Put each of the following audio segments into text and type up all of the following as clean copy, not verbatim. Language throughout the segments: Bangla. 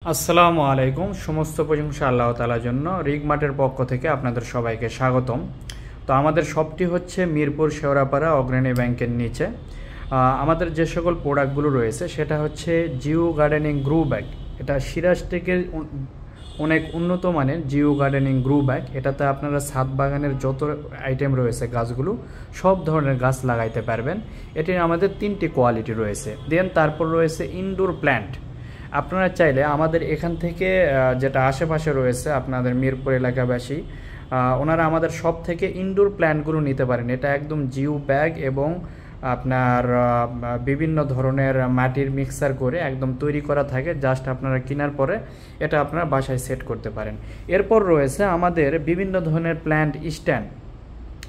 আসসালামু আলাইকুম। সমস্ত প্রশংসা আল্লাহ তাআলার জন্য। রিগ মার্টের পক্ষ থেকে আপনাদের সবাইকে স্বাগতম। তো আমাদের শপটি হচ্ছে মিরপুর শেওড়াপাড়া অগ্রণী ব্যাংকের নিচে। আমাদের যে সকল প্রোডাক্টগুলো রয়েছে সেটা হচ্ছে জিও গার্ডেনিং গ্রো ব্যাগ। এটা সিরাজ টেকের অনেক উন্নত মানের জিও গার্ডেনিং গ্রো ব্যাগ। এটাতে আপনারা ছাদ বাগানের যত আইটেম রয়েছে গাছগুলো সব ধরনের গাছ লাগাইতে পারবেন। এটির আমাদের 3টি কোয়ালিটি রয়েছে। দেন তারপর রয়েছে ইনডোর প্ল্যান্ট। আপনারা চাইলে আমাদের এখান থেকে যেটা আশেপাশে রয়েছে আপনাদের মিরপুর এলাকাবাসী ওনারা আমাদের সব থেকে ইনডোর প্ল্যান্টগুলো নিতে পারেন। এটা একদম জিও ব্যাগ এবং আপনার বিভিন্ন ধরনের মাটির মিক্সার করে একদম তৈরি করা থাকে। জাস্ট আপনারা কেনার পরে এটা আপনারা বাসায় সেট করতে পারেন। এরপর রয়েছে আমাদের বিভিন্ন ধরনের প্ল্যান্ট স্ট্যান্ড।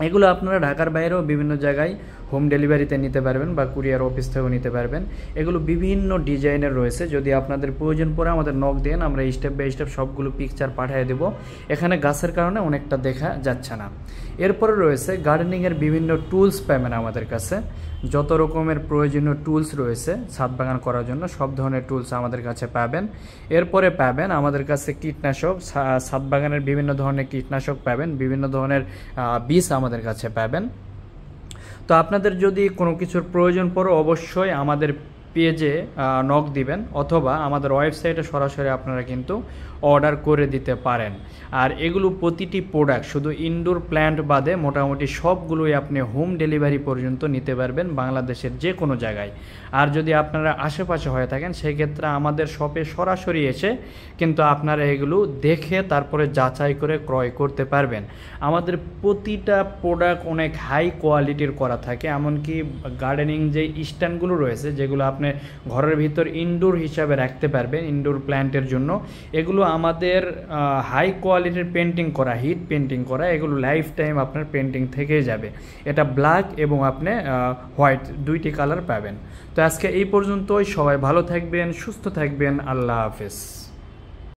এগুলো আপনারা ঢাকার বাইরেও বিভিন্ন জায়গায় হোম ডেলিভারিতে নিতে পারবেন বা কুরিয়ার অফিস থেকেও নিতে পারবেন। এগুলো বিভিন্ন ডিজাইনের রয়েছে। যদি আপনাদের প্রয়োজন পড়ে আমাদের নক দেন, আমরা স্টেপ বাই স্টেপ সবগুলো পিকচার পাঠিয়ে দেব। এখানে গাছের কারণে অনেকটা দেখা যাচ্ছে না। এরপরে রয়েছে গার্ডেনিংয়ের বিভিন্ন টুলস পাবেন আমাদের কাছে। যত রকমের প্রয়োজনীয় টুলস রয়েছে ছাদ বাগান করার জন্য সব ধরনের টুলস আমাদের কাছে পাবেন। এরপরে পাবেন আমাদের কাছে কীটনাশক, ছাদ বাগানের বিভিন্ন ধরনের কীটনাশক পাবেন, বিভিন্ন ধরনের বীজ আমাদের কাছে পাবেন। তো আপনাদের যদি কোনো কিছুর প্রয়োজন পড়ে অবশ্যই আমাদের পেজে নক দিবেন অথবা আমাদের ওয়েবসাইটে সরাসরি আপনারা কিন্তু অর্ডার করে দিতে পারেন। আর এগুলো প্রতিটি প্রোডাক্ট শুধু ইনডোর প্ল্যান্ট বাদে মোটামুটি সবগুলোই আপনি হোম ডেলিভারি পর্যন্ত নিতে পারবেন বাংলাদেশের যে কোনো জায়গায়। আর যদি আপনারা আশেপাশে হয়ে থাকেন সেক্ষেত্রে আমাদের শপে সরাসরি এসে কিন্তু আপনারা এগুলো দেখে তারপরে যাচাই করে ক্রয় করতে পারবেন। আমাদের প্রতিটা প্রোডাক্ট অনেক হাই কোয়ালিটির করা থাকে। এমনকি গার্ডেনিং যে স্ট্যান্ডগুলো রয়েছে যেগুলো আপনি ঘরের ভিতর ইনডোর হিসাবে রাখতে পারবেন ইনডোর প্ল্যান্টের জন্য, এগুলো আমাদের হাই কোয়ালিটির পেন্টিং করা, হিট পেন্টিং করা। এগুলো লাইফ টাইম আপনার পেন্টিং থেকেই যাবে। এটা ব্ল্যাক এবং আপনি হোয়াইট দুইটি কালার পাবেন। তো আজকে এই পর্যন্তই। সবাই ভালো থাকবেন, সুস্থ থাকবেন। আল্লাহ হাফেজ।